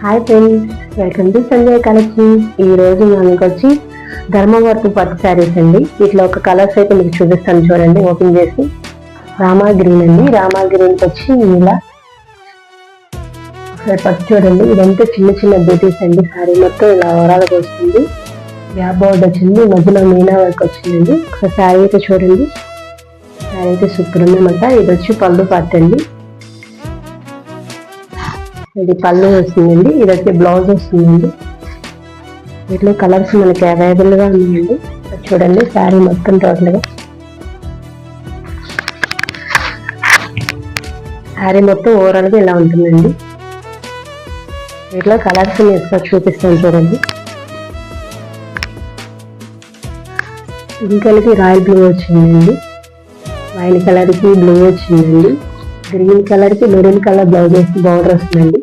Hi friends, welcome to Sanjay collections. ఈ రోజు మనకి వచ్చి ధర్మవర్తి పట్టు శారీస్ అండి. వీటిలో ఒక కలర్స్ అయితే మీకు చూపిస్తాను, చూడండి. ఓపెన్ చేసి రామా గ్రీన్ అండి. రామా గ్రీన్ వచ్చి ఇలా ఒకసారి పట్టు చూడండి. ఇదంతా చిన్న చిన్న బ్యూటీస్ అండి. శారీ మొత్తం ఇలా ఓవరాల్గా వస్తుంది. గ్యాప్ బోర్డ్ వచ్చింది, మధ్యలో మీనా వర్క్ వచ్చిందండి. ఒకసారి శారీ అయితే చూడండి. శారీ అయితే సూపర్ ఉందన్నమాట. ఇది వచ్చి పళ్ళు పార్ట్ అండి. ఇది పళ్ళు వస్తుందండి. ఇది వచ్చి బ్లౌజ్ వస్తుందండి. వీటిలో కలర్స్ మనకి అవైలబుల్గా ఉన్నాయండి. చూడండి శారీ మొత్తం టోటల్గా శారీ మొత్తం ఓవరాల్గా ఇలా ఉంటుందండి. వీటిలో కలర్స్ ఒకసారి చూపిస్తాను, చూడండి. పింక్ కలర్కి రాయల్ బ్లూ వచ్చిందండి. వైన్ కలర్కి బ్లూ వచ్చిందండి. గ్రీన్ కలర్కి మెరూన్ కలర్ బ్లౌజ్ బార్డర్ వస్తుందండి.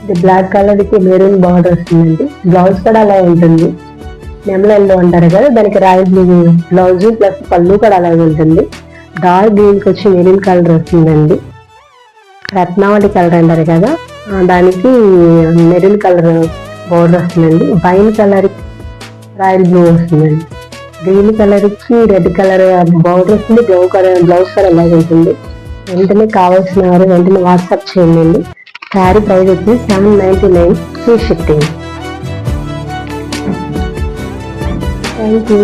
ఇది బ్లాక్ కలర్కి మెరూన్ బార్డర్ వస్తుందండి. బ్లౌజ్ కూడా అలా ఉంటుంది. నెమల ఎల్లో అంటారు కదా, దానికి రాయల్ బ్లూ బ్లౌజ్ ప్లస్ పళ్ళు కూడా అలాగే ఉంటుంది. డార్క్ గ్రీన్కి వచ్చి మెరూన్ కలర్ వస్తుందండి. రత్నావళి కలర్ అంటారు కదా, దానికి మెరూన్ కలర్ బార్డర్ వస్తుందండి. వైన్ కలర్కి రాయల్ బ్లూ వస్తుందండి. గ్రీన్ కలర్కి రెడ్ కలర్ బార్డర్ వస్తుంది. బ్లౌజ్ కూడా అలాగే ఉంటుంది. వెంటనే కావాల్సిన వారు వెంటనే వాట్సాప్ చేయండి. శారీ ప్రైస్ వచ్చి 799 ఫ్రీ షిప్పింగ్. Thank you.